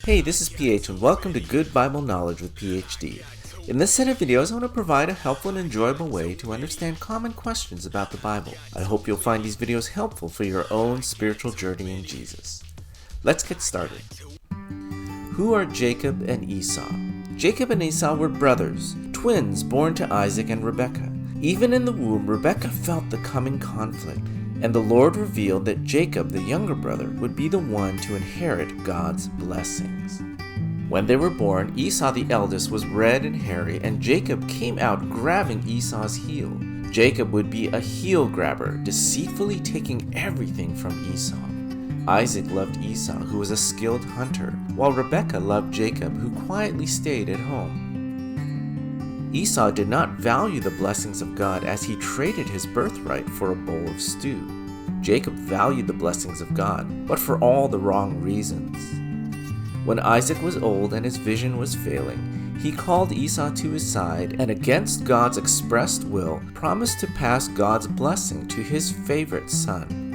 Hey, this is PH and welcome to Good Bible Knowledge with PhD. In this set of videos, I want to provide a helpful and enjoyable way to understand common questions about the Bible. I hope you'll find these videos helpful for your own spiritual journey in Jesus. Let's get started. Who are Jacob and Esau? Jacob and Esau were brothers, twins born to Isaac and Rebekah. Even in the womb, Rebekah felt the coming conflict, and the Lord revealed that Jacob, the younger brother, would be the one to inherit God's blessings. When they were born, Esau the eldest was red and hairy, and Jacob came out grabbing Esau's heel. Jacob would be a heel grabber, deceitfully taking everything from Esau. Isaac loved Esau, who was a skilled hunter, while Rebekah loved Jacob, who quietly stayed at home. Esau did not value the blessings of God as he traded his birthright for a bowl of stew. Jacob valued the blessings of God, but for all the wrong reasons. When Isaac was old and his vision was failing, he called Esau to his side and, against God's expressed will, promised to pass God's blessing to his favorite son.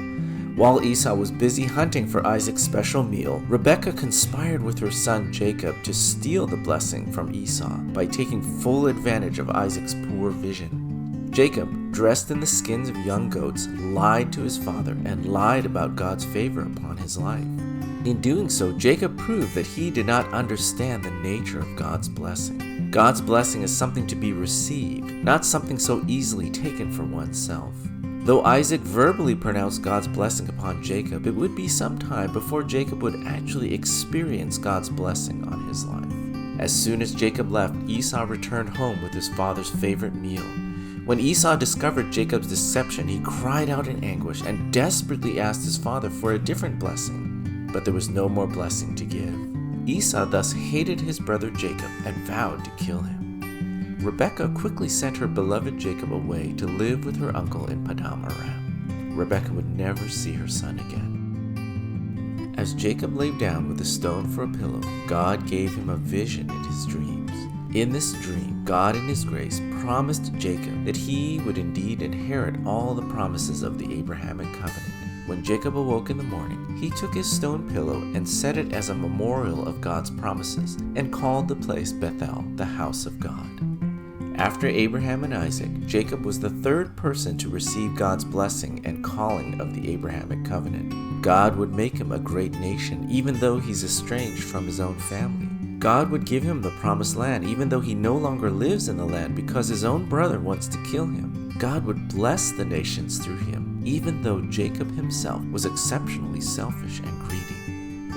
While Esau was busy hunting for Isaac's special meal, Rebekah conspired with her son Jacob to steal the blessing from Esau by taking full advantage of Isaac's poor vision. Jacob, dressed in the skins of young goats, lied to his father and lied about God's favor upon his life. In doing so, Jacob proved that he did not understand the nature of God's blessing. God's blessing is something to be received, not something so easily taken for oneself. Though Isaac verbally pronounced God's blessing upon Jacob, it would be some time before Jacob would actually experience God's blessing on his life. As soon as Jacob left, Esau returned home with his father's favorite meal. When Esau discovered Jacob's deception, he cried out in anguish and desperately asked his father for a different blessing. But there was no more blessing to give. Esau thus hated his brother Jacob and vowed to kill him. Rebekah quickly sent her beloved Jacob away to live with her uncle in Padan Aram. Rebekah would never see her son again. As Jacob lay down with a stone for a pillow, God gave him a vision in his dreams. In this dream, God in his grace promised Jacob that he would indeed inherit all the promises of the Abrahamic covenant. When Jacob awoke in the morning, he took his stone pillow and set it as a memorial of God's promises and called the place Bethel, the house of God. After Abraham and Isaac, Jacob was the third person to receive God's blessing and calling of the Abrahamic covenant. God would make him a great nation, even though he's estranged from his own family. God would give him the promised land, even though he no longer lives in the land because his own brother wants to kill him. God would bless the nations through him, even though Jacob himself was exceptionally selfish and greedy.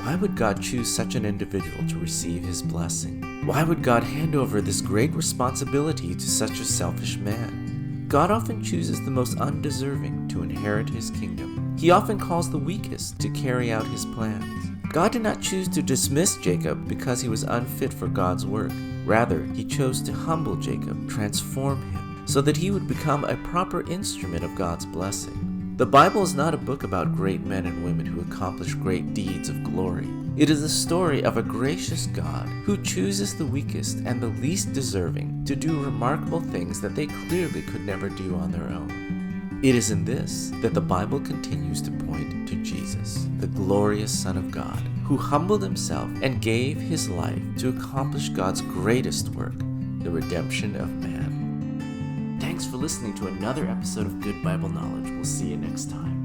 Why would God choose such an individual to receive his blessing? Why would God hand over this great responsibility to such a selfish man? God often chooses the most undeserving to inherit his kingdom. He often calls the weakest to carry out his plans. God did not choose to dismiss Jacob because he was unfit for God's work. Rather, he chose to humble Jacob, transform him, so that he would become a proper instrument of God's blessing. The Bible is not a book about great men and women who accomplish great deeds of glory. It is a story of a gracious God who chooses the weakest and the least deserving to do remarkable things that they clearly could never do on their own. It is in this that the Bible continues to point to Jesus, the glorious Son of God, who humbled himself and gave his life to accomplish God's greatest work, the redemption of man. Thanks for listening to another episode of Good Bible Knowledge. We'll see you next time.